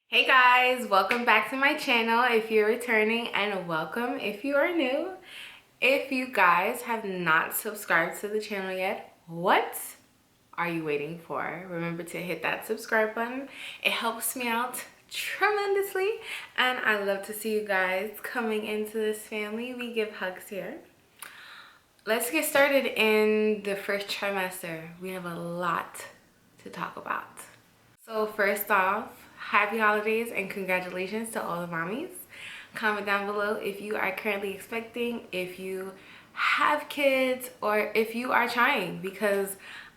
Hey guys, welcome back to my channel if you're returning, and welcome if you are new. If you guys have not subscribed to the channel yet, what are you waiting for? Remember to hit that subscribe button. It helps me out tremendously, and I love to see you guys coming into this family. We give hugs here. Let's get started in the first trimester. We have a lot to talk about. So first off, happy holidays and congratulations to all the mommies. Comment down below if you are currently expecting, if you have kids, or if you are trying, because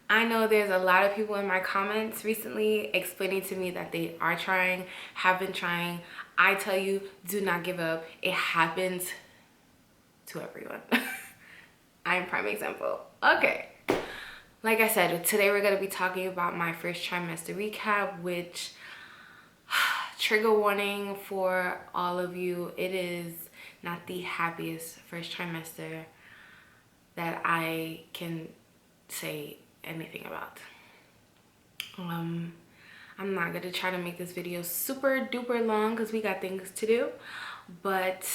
I know there's a lot of people in my comments recently explaining to me that they are trying, have been trying. I tell you, do not give up. It happens to everyone. I'm prime example. Okay. Like I said, today we're going to be talking about my first trimester recap, which, trigger warning for all of you, it is not the happiest first trimester that I can say anything about. I'm not going to try to make this video super duper long because we got things to do, but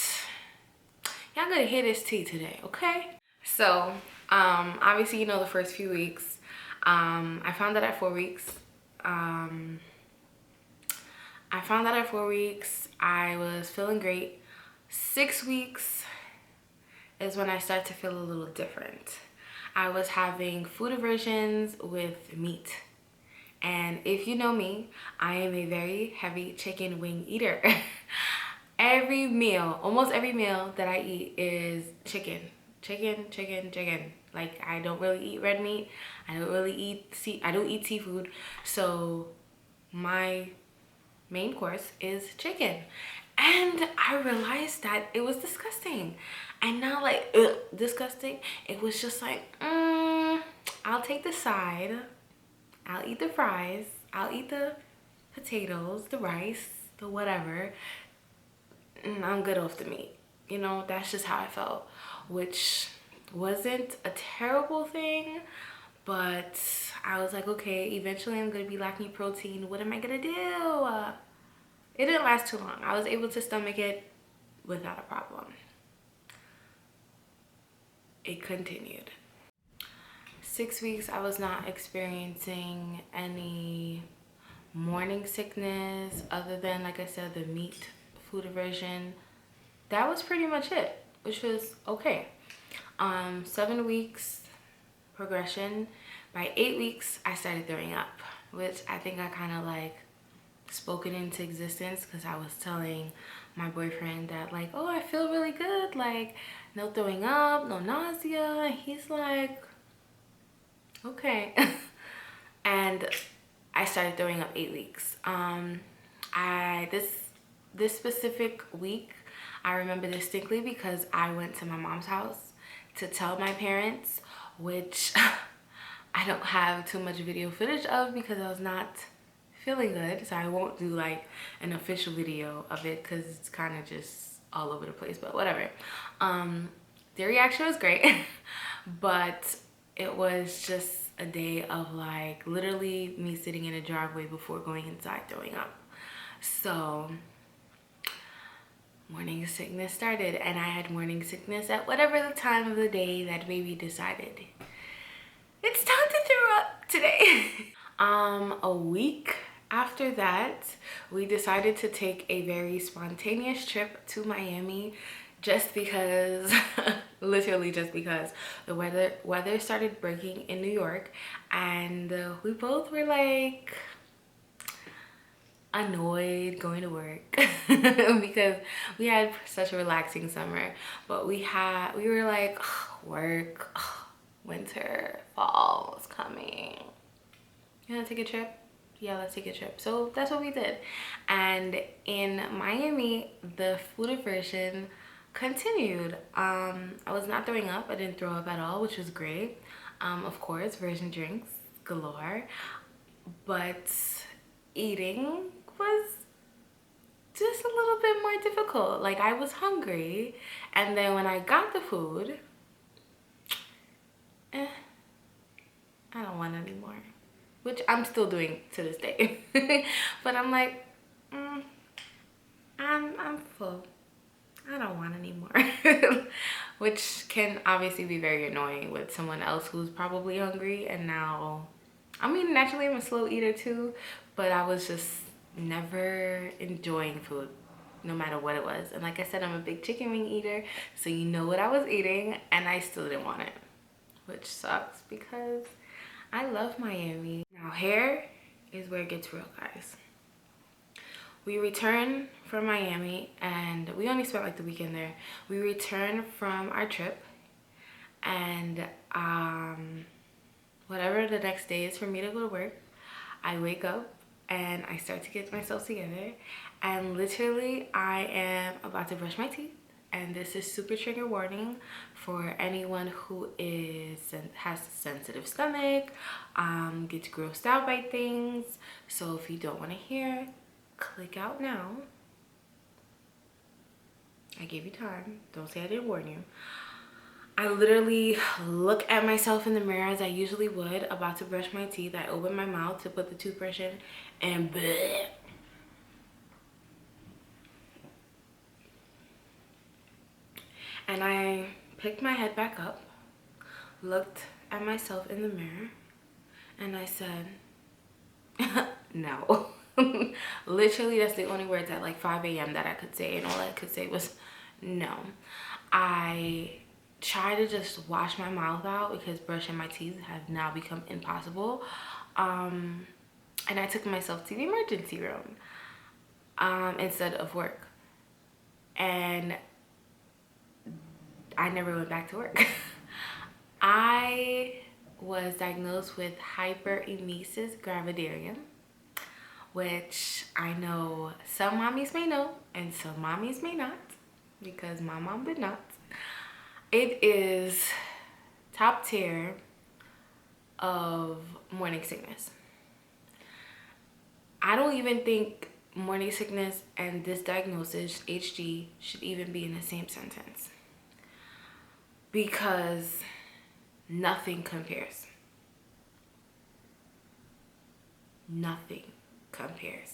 y'all gonna hear this tea today, okay? So obviously, you know, the first few weeks, I found that at 4 weeks. I was feeling great. 6 weeks is when I start to feel a little different. I was having food aversions with meat. And if you know me, I am a very heavy chicken wing eater. Every meal, almost every meal that I eat is chicken. Chicken. Like, I don't really eat red meat. I don't eat seafood. So my main course is chicken. And I realized that it was disgusting. And not like, ugh, disgusting. It was just like, I'll take the side. I'll eat the fries. I'll eat the potatoes, the rice, the whatever. And I'm good off the meat. You know, that's just how I felt, which wasn't a terrible thing, but I was like, okay, eventually I'm gonna be lacking protein. What am I gonna do? It didn't last too long. I was able to stomach it without a problem. It continued. 6 weeks, I was not experiencing any morning sickness other than, like I said, the meat food aversion. That was pretty much it, which was okay. 7 weeks progression. By 8 weeks, I started throwing up, which I think I kind of like spoke it into existence because I was telling my boyfriend that, like, oh, I feel really good, like no throwing up, no nausea. And he's like, okay. And I started throwing up 8 weeks. This specific week, I remember distinctly because I went to my mom's house to tell my parents, which I don't have too much video footage of because I was not feeling good. So I won't do like an official video of it because it's kind of just all over the place, but whatever. The reaction was great, but it was just a day of like literally me sitting in a driveway before going inside throwing up. So morning sickness started, and I had morning sickness at whatever the time of the day that baby decided it's time to throw up today. A week after that, we decided to take a very spontaneous trip to Miami just because, literally just because the weather started breaking in New York, and we both were like annoyed going to work because we had such a relaxing summer, but we were like, work, winter, fall is coming, you wanna take a trip? Yeah, let's take a trip. So that's what we did. And in Miami, the food aversion continued. I was not throwing up. I didn't throw up at all, which was great. Of course, virgin drinks galore, but eating was just a little bit more difficult. Like, I was hungry, and then when I got the food, I don't want it anymore, which I'm still doing to this day. But I'm like, which can obviously be very annoying with someone else who's probably hungry. And now, I mean, naturally I'm a slow eater too, but I was just never enjoying food no matter what it was. And like I said, I'm a big chicken wing eater, so you know what I was eating, and I still didn't want it, which sucks because I love Miami. Now here is where it gets real, guys. We returned from Miami and we only spent like the weekend there. We returned from our trip, and whatever the next day is for me to go to work, I wake up and I start to get myself together, and literally I am about to brush my teeth. And this is super trigger warning for anyone who has a sensitive stomach, gets grossed out by things. So if you don't want to hear, click out now. I gave you time. Don't say I didn't warn you. I literally look at myself in the mirror as I usually would, about to brush my teeth. I open my mouth to put the toothbrush in, and bleh. And I picked my head back up, looked at myself in the mirror, and I said, no. Literally, that's the only words at like 5 a.m. that I could say, and all I could say was no. I tried to just wash my mouth out because brushing my teeth has now become impossible. And I took myself to the emergency room instead of work. And I never went back to work. I was diagnosed with hyperemesis gravidarum, which I know some mommies may know and some mommies may not, because my mom did not. It is top tier of morning sickness. I don't even think morning sickness and this diagnosis, HG, should even be in the same sentence, because nothing compares. Nothing compares.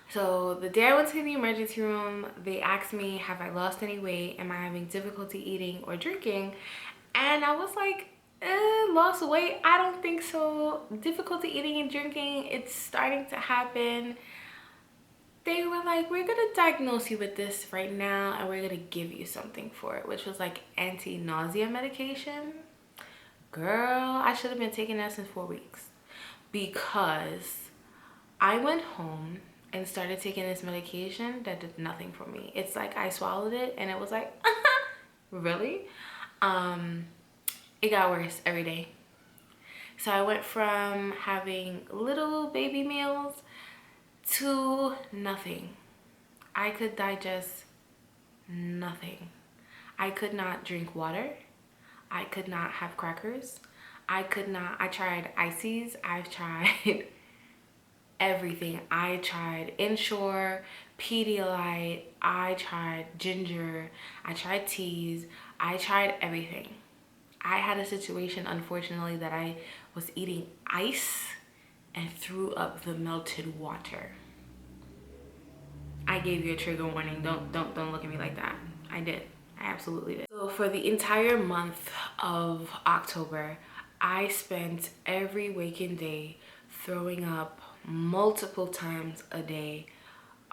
So the day I went to the emergency room, they asked me, have I lost any weight? Am I having difficulty eating or drinking? And I was like, lost weight? I don't think so. Difficulty eating and drinking, it's starting to happen. They were like, we're gonna diagnose you with this right now and we're gonna give you something for it, which was like anti-nausea medication. Girl, I should have been taking that since 4 weeks, because I went home and started taking this medication that did nothing for me. It's like I swallowed it and it was like, really? It got worse every day. So I went from having little baby meals to nothing. I could digest nothing. I could not drink water. I could not have crackers. I tried ices. I've tried everything. I tried Ensure, Pedialyte, I tried ginger, I tried teas, I tried everything. I had a situation, unfortunately, that I was eating ice and threw up the melted water. I gave you a trigger warning. Don't look at me like that. I did. I absolutely did. So for the entire month of October, I spent every waking day throwing up multiple times a day,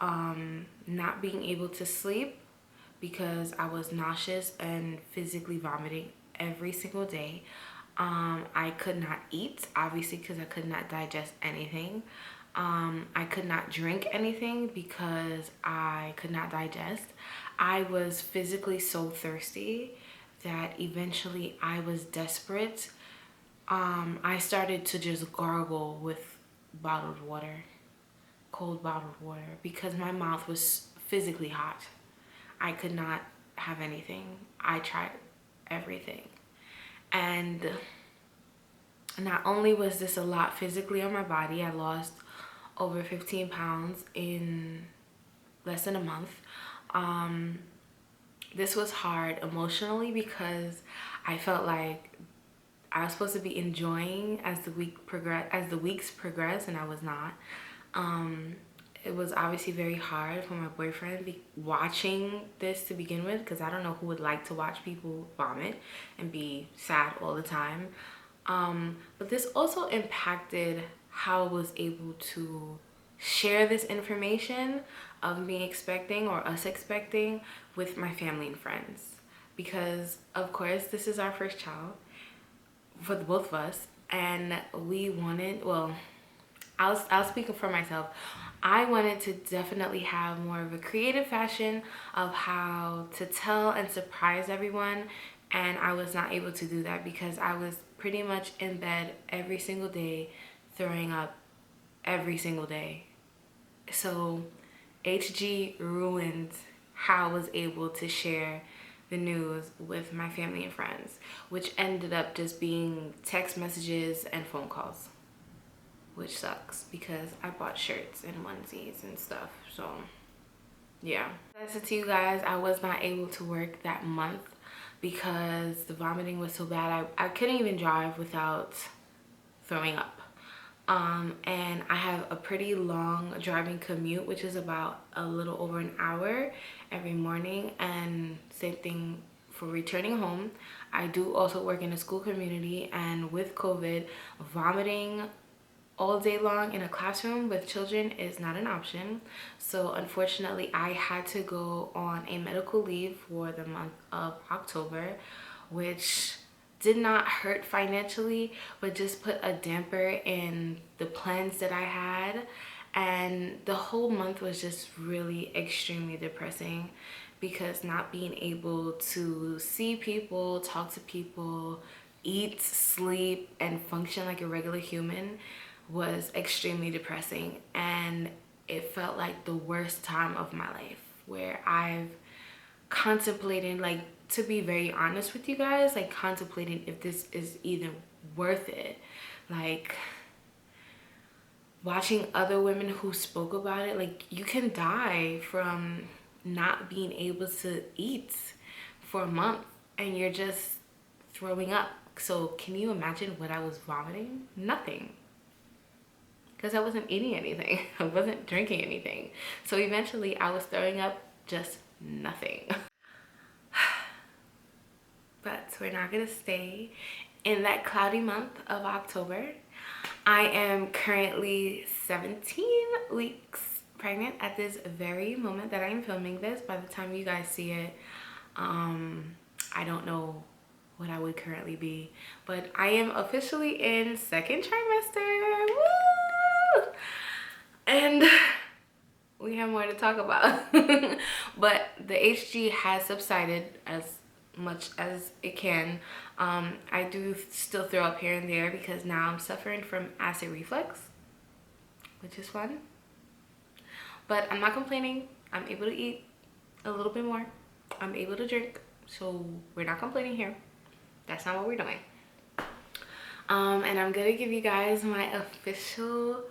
not being able to sleep because I was nauseous and physically vomiting every single day. I could not eat, obviously, because I could not digest anything. I could not drink anything because I could not digest. I was physically so thirsty that eventually I was desperate. I started to just gargle with bottled water, cold bottled water, because my mouth was physically hot. I could not have anything. I tried everything. And not only was this a lot physically on my body, I lost over 15 pounds in less than a month. This was hard emotionally because I felt like I was supposed to be enjoying as the weeks progressed, and I was not. it was obviously very hard for my boyfriend watching this to begin with, because I don't know who would like to watch people vomit and be sad all the time. But this also impacted how I was able to share this information of me expecting, or us expecting, with my family and friends, because of course this is our first child for the both of us, and we wanted, well, I'll speak for myself. I wanted to definitely have more of a creative fashion of how to tell and surprise everyone, and I was not able to do that because I was pretty much in bed every single day, throwing up every single day. So HG ruined how I was able to share the news with my family and friends, which ended up just being text messages and phone calls, which sucks because I bought shirts and onesies and stuff. So yeah, as I said to you guys, I was not able to work that month because the vomiting was so bad. I couldn't even drive without throwing up. And I have a pretty long driving commute, which is about a little over an hour every morning, and same thing for returning home. I do also work in a school community, and with COVID, vomiting all day long in a classroom with children is not an option. So unfortunately, I had to go on a medical leave for the month of October, which did not hurt financially, but just put a damper in the plans that I had. And the whole month was just really extremely depressing, because not being able to see people, talk to people, eat, sleep, and function like a regular human was extremely depressing. And it felt like the worst time of my life, where I've contemplated, like, to be very honest with you guys, like contemplating if this is even worth it. Like, watching other women who spoke about it, like, you can die from not being able to eat for a month and you're just throwing up. So can you imagine what I was vomiting? Nothing, because I wasn't eating anything. I wasn't drinking anything. So eventually I was throwing up just nothing. But we're not gonna stay in that cloudy month of October. I am currently 17 weeks pregnant at this very moment that I'm filming this. By the time you guys see it, I don't know what I would currently be, but I am officially in second trimester. Woo! And we have more to talk about. But the HG has subsided as much as it can. I do still throw up here and there because now I'm suffering from acid reflux, which is fun. But I'm not complaining. I'm able to eat a little bit more. I'm able to drink. So we're not complaining here. That's not what we're doing. And I'm gonna give you guys my official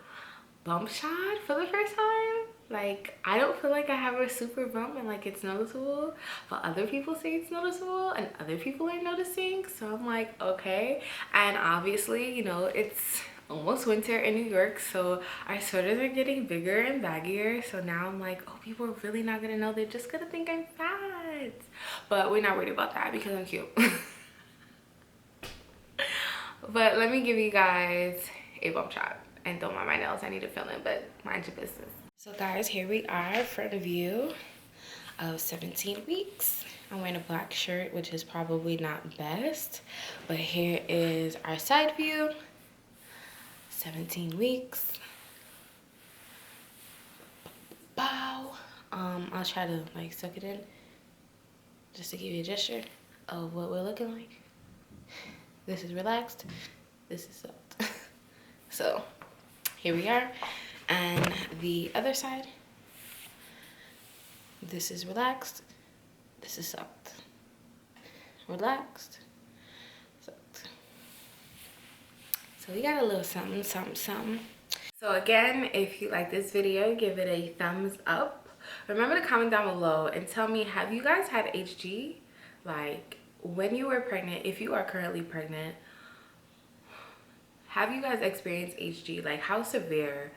bump shot for the first time. Like, I don't feel like I have a super bump and like it's noticeable, but other people say it's noticeable and other people are noticing. So I'm like, okay. And obviously, you know, it's almost winter in New York, so our sweaters are getting bigger and baggier. So now I'm like, oh, people are really not gonna know. They're just gonna think I'm fat. But we're not worried about that because I'm cute. But let me give you guys a bump shot. And don't mind my nails, I need to fill in, but mind your business. So guys, here we are, front view of 17 weeks. I'm wearing a black shirt, which is probably not best, but here is our side view. 17 weeks. Bow. I'll try to like suck it in just to give you a gesture of what we're looking like. This is relaxed, this is sucked. So here we are. And the other side, this is relaxed, this is sucked. Relaxed, sucked. So we got a little something, something, something. So again, if you like this video, give it a thumbs up. Remember to comment down below and tell me, have you guys had HG? Like, when you were pregnant, if you are currently pregnant, have you guys experienced HG? Like, how severe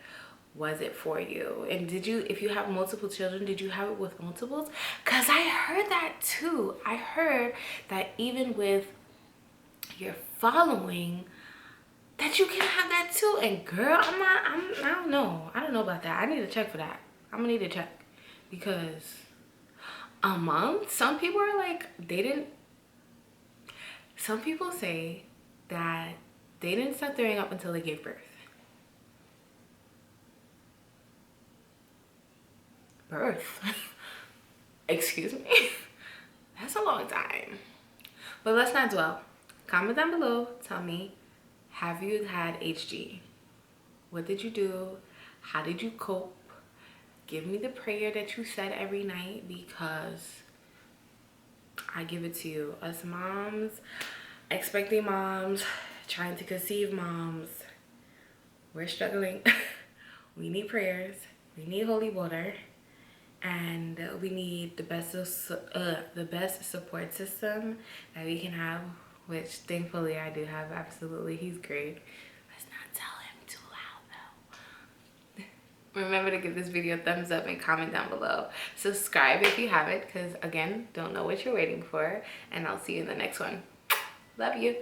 was it for you? And did you, if you have multiple children, did you have it with multiples? Because I heard that too. I heard that even with your following, that you can have that too. And girl, I don't know. I don't know about that. I need to check for that. I'm gonna need to check, because a month, some people are like, some people say that they didn't start throwing up until they gave birth. Excuse me. That's a long time. But let's not dwell. Comment down below. Tell me, have you had HG? What did you do? How did you cope? Give me the prayer that you said every night, because I give it to you. Us moms, expecting moms, trying to conceive moms, we're struggling. We need prayers. We need holy water. And we need the best support system that we can have, which thankfully I do have. Absolutely, he's great. Let's not tell him too loud though. Remember to give this video a thumbs up and comment down below. Subscribe if you haven't, because again, don't know what you're waiting for. And I'll see you in the next one. Love you.